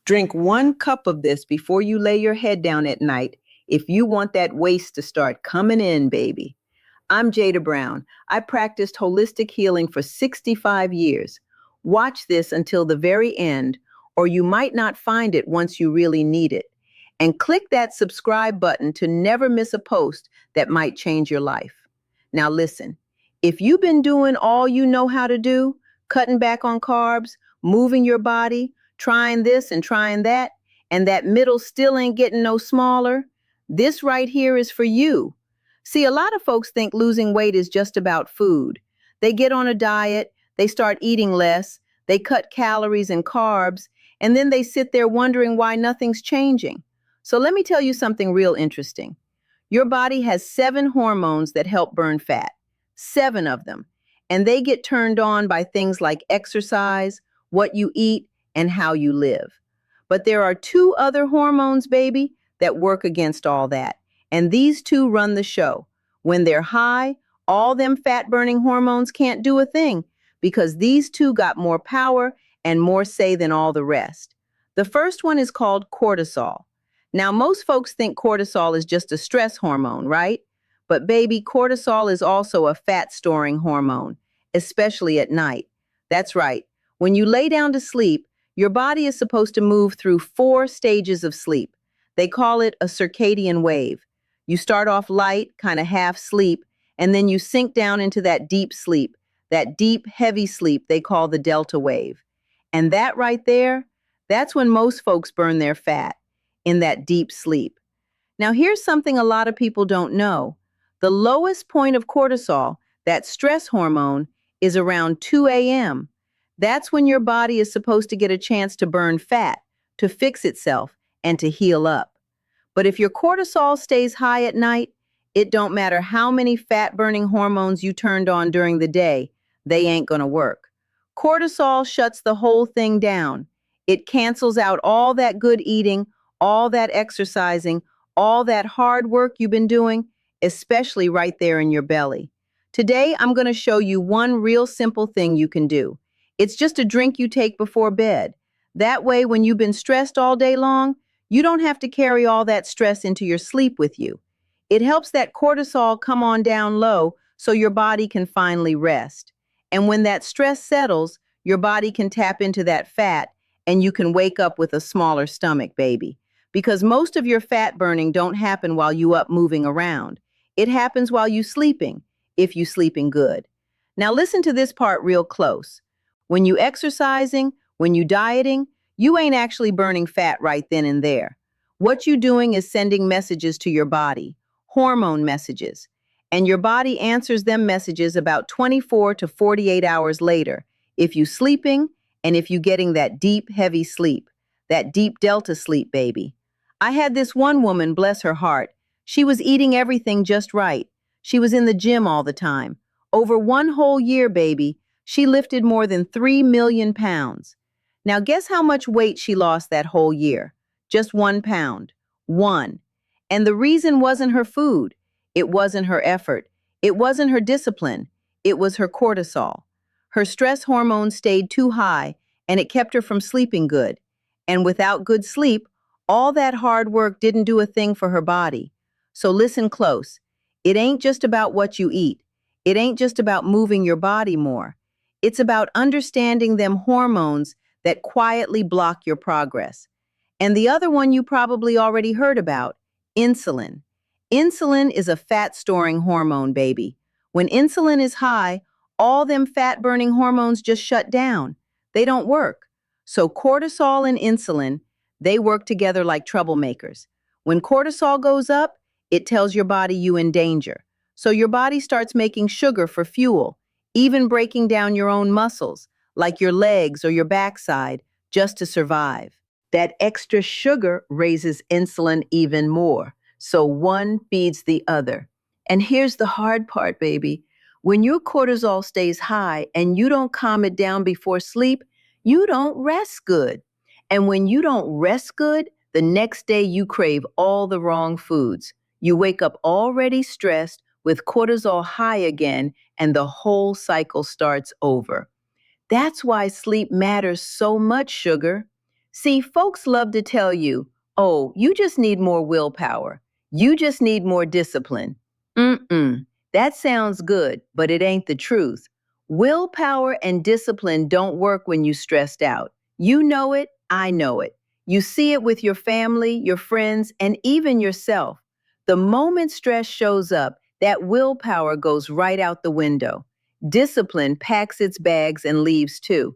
Drink 1 cup of this before you lay your head down at night if you want that waist to start coming in, baby. I'm Jada Brown. I practiced holistic healing for 65 years. Watch this until the very end, or you might not find it once you really need it. And click that subscribe button to never miss a post that might change your life. Now, listen, if you've been doing all you know how to do, cutting back on carbs, moving your body, trying this and trying that, and that middle still ain't getting no smaller, this right here is for you. See, a lot of folks think losing weight is just about food. They get on a diet, they start eating less, they cut calories and carbs, and then they sit there wondering why nothing's changing. So let me tell you something real interesting. Your body has 7 hormones that help burn fat, 7 of them, and they get turned on by things like exercise, what you eat, and how you live. But there are 2 other hormones, baby, that work against all that. And these 2 run the show. When they're high, all them fat-burning hormones can't do a thing because these 2 got more power and more say than all the rest. The first one is called cortisol. Now, most folks think cortisol is just a stress hormone, right? But baby, cortisol is also a fat-storing hormone, especially at night. That's right. When you lay down to sleep, your body is supposed to move through 4 stages of sleep. They call it a circadian wave. You start off light, kind of half sleep, and then you sink down into that deep, heavy sleep they call the delta wave. And that right there, that's when most folks burn their fat, in that deep sleep. Now, here's something a lot of people don't know. The lowest point of cortisol, that stress hormone, is around 2 a.m. That's when your body is supposed to get a chance to burn fat, to fix itself, and to heal up. But if your cortisol stays high at night, it don't matter how many fat-burning hormones you turned on during the day, they ain't gonna work. Cortisol shuts the whole thing down. It cancels out all that good eating, all that exercising, all that hard work you've been doing, especially right there in your belly. Today, I'm gonna show you one real simple thing you can do. It's just a drink you take before bed. That way, when you've been stressed all day long, you don't have to carry all that stress into your sleep with you. It helps that cortisol come on down low so your body can finally rest. And when that stress settles, your body can tap into that fat and you can wake up with a smaller stomach, baby. Because most of your fat burning don't happen while you up moving around. It happens while you sleeping, if you sleeping good. Now listen to this part real close. When you exercising, when you dieting, you ain't actually burning fat right then and there. What you doing is sending messages to your body, hormone messages. And your body answers them messages about 24 to 48 hours later, if you sleeping and if you getting that deep, heavy sleep, that deep delta sleep, baby. I had this one woman, bless her heart. She was eating everything just right. She was in the gym all the time. Over 1 whole year, baby, she lifted more than 3 million pounds. Now guess how much weight she lost that whole year? Just 1 pound. 1. And the reason wasn't her food. It wasn't her effort. It wasn't her discipline. It was her cortisol. Her stress hormone stayed too high, and it kept her from sleeping good. And without good sleep, all that hard work didn't do a thing for her body. So listen close. It ain't just about what you eat. It ain't just about moving your body more. It's about understanding them hormones that quietly block your progress. And the other one you probably already heard about, insulin. Insulin is a fat-storing hormone, baby. When insulin is high, all them fat-burning hormones just shut down. They don't work. So cortisol and insulin, they work together like troublemakers. When cortisol goes up, it tells your body you in danger. So your body starts making sugar for fuel, even breaking down your own muscles, like your legs or your backside, just to survive. That extra sugar raises insulin even more, so one feeds the other. And here's the hard part, baby. When your cortisol stays high and you don't calm it down before sleep, you don't rest good. And when you don't rest good, the next day you crave all the wrong foods. You wake up already stressed with cortisol high again, and the whole cycle starts over. That's why sleep matters so much, sugar. See, folks love to tell you, oh, you just need more willpower. You just need more discipline. Mm-mm. That sounds good, but it ain't the truth. Willpower and discipline don't work when you're stressed out. You know it, I know it. You see it with your family, your friends, and even yourself. The moment stress shows up, that willpower goes right out the window. Discipline packs its bags and leaves too.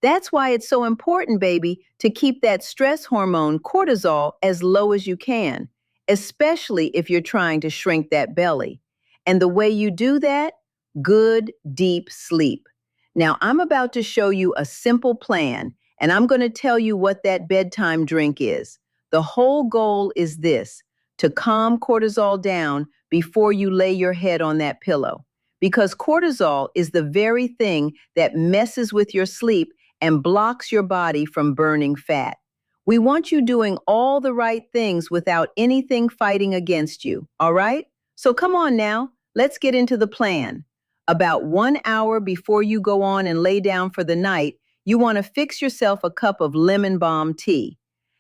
That's why it's so important, baby, to keep that stress hormone cortisol as low as you can, especially if you're trying to shrink that belly. And the way you do that, good, deep sleep. Now, I'm about to show you a simple plan, and I'm going to tell you what that bedtime drink is. The whole goal is this: to calm cortisol down before you lay your head on that pillow. Because cortisol is the very thing that messes with your sleep and blocks your body from burning fat. We want you doing all the right things without anything fighting against you, all right? So come on now, let's get into the plan. About 1 hour before you go on and lay down for the night, you want to fix yourself a cup of lemon balm tea.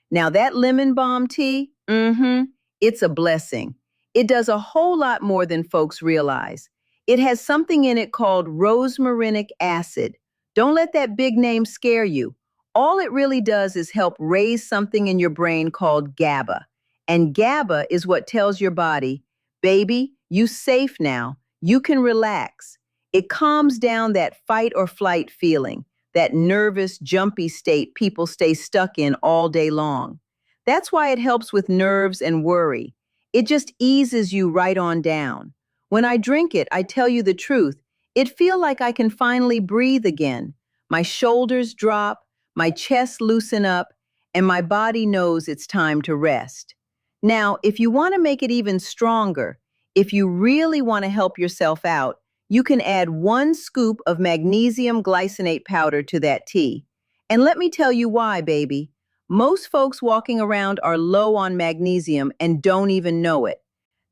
Now that lemon balm tea, it's a blessing. It does a whole lot more than folks realize. It has something in it called rosmarinic acid. Don't let that big name scare you. All it really does is help raise something in your brain called GABA. And GABA is what tells your body, baby, you safe now. You can relax. It calms down that fight or flight feeling, that nervous, jumpy state people stay stuck in all day long. That's why it helps with nerves and worry. It just eases you right on down. When I drink it, I tell you the truth, it feels like I can finally breathe again. My shoulders drop, my chest loosen up, and my body knows it's time to rest. Now, if you want to make it even stronger, if you really want to help yourself out, you can add 1 scoop of magnesium glycinate powder to that tea. And let me tell you why, baby. Most folks walking around are low on magnesium and don't even know it.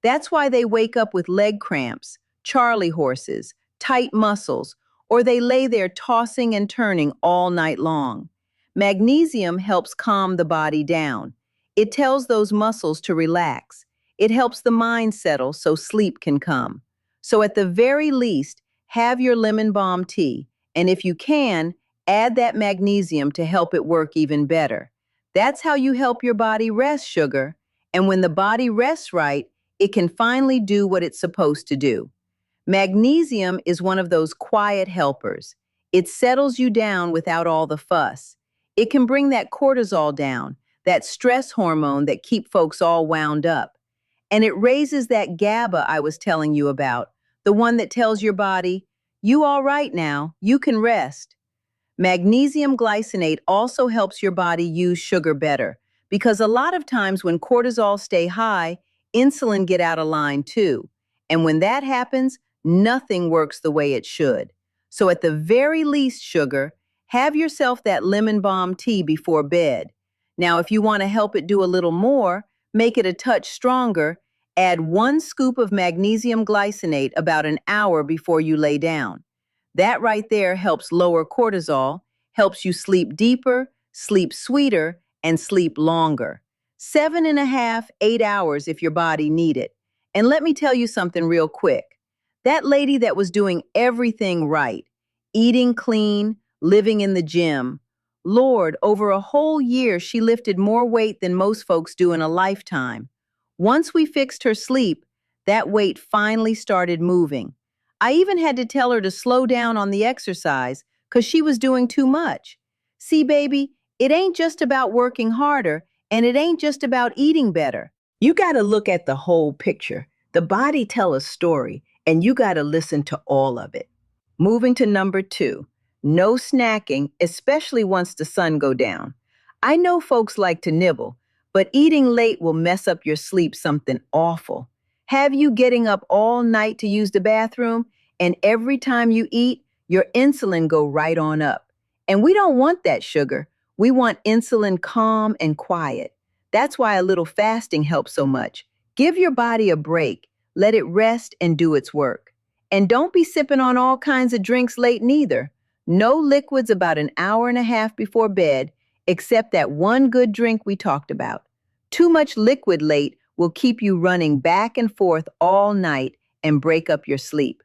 That's why they wake up with leg cramps, Charlie horses, tight muscles, or they lay there tossing and turning all night long. Magnesium helps calm the body down. It tells those muscles to relax. It helps the mind settle so sleep can come. So at the very least, have your lemon balm tea, and if you can, add that magnesium to help it work even better. That's how you help your body rest, sugar. And when the body rests right, it can finally do what it's supposed to do. Magnesium is one of those quiet helpers. It settles you down without all the fuss. It can bring that cortisol down, that stress hormone that keep folks all wound up. And it raises that GABA I was telling you about, the one that tells your body, you all right now, you can rest. Magnesium glycinate also helps your body use sugar better, because a lot of times when cortisol stay high, insulin get out of line too. And when that happens, nothing works the way it should. So at the very least, sugar, have yourself that lemon balm tea before bed. Now, if you want to help it do a little more, make it a touch stronger, add 1 scoop of magnesium glycinate about an hour before you lay down. That right there helps lower cortisol, helps you sleep deeper, sleep sweeter, and sleep longer. 7.5, 8 hours if your body need it. And let me tell you something real quick. That lady that was doing everything right, eating clean, living in the gym, Lord, over a whole year she lifted more weight than most folks do in a lifetime. Once we fixed her sleep, that weight finally started moving. I even had to tell her to slow down on the exercise because she was doing too much. See, baby, it ain't just about working harder, and it ain't just about eating better. You got to look at the whole picture. The body tell a story, and you got to listen to all of it. Moving to number 2, no snacking, especially once the sun go down. I know folks like to nibble, but eating late will mess up your sleep something awful. Have you getting up all night to use the bathroom, and every time you eat, your insulin go right on up. And we don't want that, sugar. We want insulin calm and quiet. That's why a little fasting helps so much. Give your body a break. Let it rest and do its work. And don't be sipping on all kinds of drinks late neither. No liquids about an hour and a half before bed, except that one good drink we talked about. Too much liquid late will keep you running back and forth all night and break up your sleep.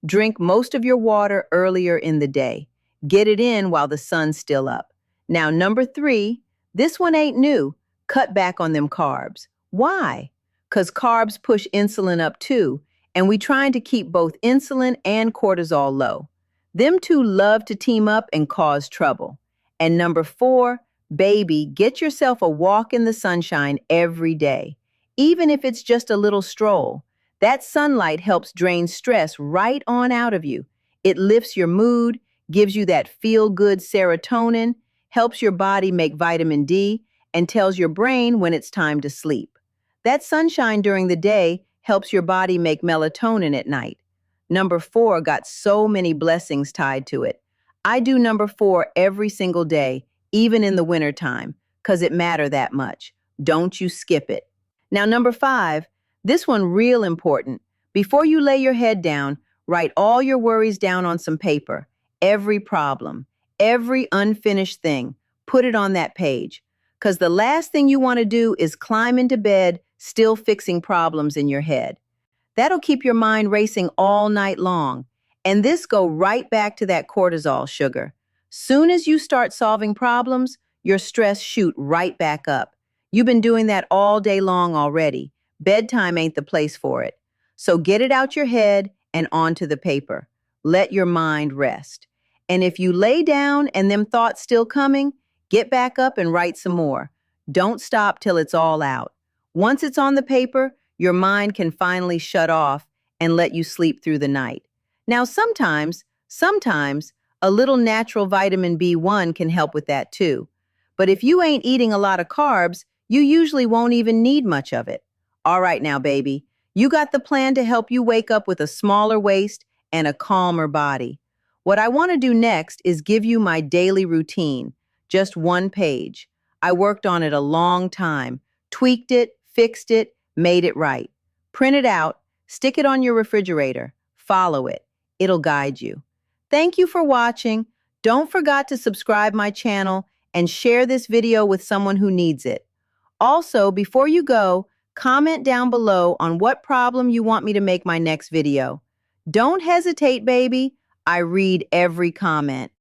Drink most of your water earlier in the day. Get it in while the sun's still up. Now, number 3, this one ain't new. Cut back on them carbs. Why? Because carbs push insulin up too, and we trying to keep both insulin and cortisol low. Them two love to team up and cause trouble. And number 4, baby, get yourself a walk in the sunshine every day, even if it's just a little stroll. That sunlight helps drain stress right on out of you. It lifts your mood, gives you that feel-good serotonin, helps your body make vitamin D, and tells your brain when it's time to sleep. That sunshine during the day helps your body make melatonin at night. Number 4 got so many blessings tied to it. I do number 4 every single day, even in the wintertime, because it matter that much. Don't you skip it. Now, number 5, this one real important. Before you lay your head down, write all your worries down on some paper. Every problem, every unfinished thing, put it on that page. Because the last thing you want to do is climb into bed still fixing problems in your head. That'll keep your mind racing all night long. And this go right back to that cortisol sugar. Soon as you start solving problems, your stress shoot right back up. You've been doing that all day long already. Bedtime ain't the place for it. So get it out your head and onto the paper. Let your mind rest. And if you lay down and them thoughts still coming, get back up and write some more. Don't stop till it's all out. Once it's on the paper, your mind can finally shut off and let you sleep through the night. Now, sometimes, a little natural vitamin B1 can help with that too. But if you ain't eating a lot of carbs, you usually won't even need much of it. All right now, baby, you got the plan to help you wake up with a smaller waist and a calmer body. What I want to do next is give you my daily routine, just one page. I worked on it a long time, tweaked it, fixed it, made it right. Print it out, stick it on your refrigerator, follow it. It'll guide you. Thank you for watching. Don't forget to subscribe my channel and share this video with someone who needs it. Also, before you go, comment down below on what problem you want me to make my next video. Don't hesitate, baby. I read every comment.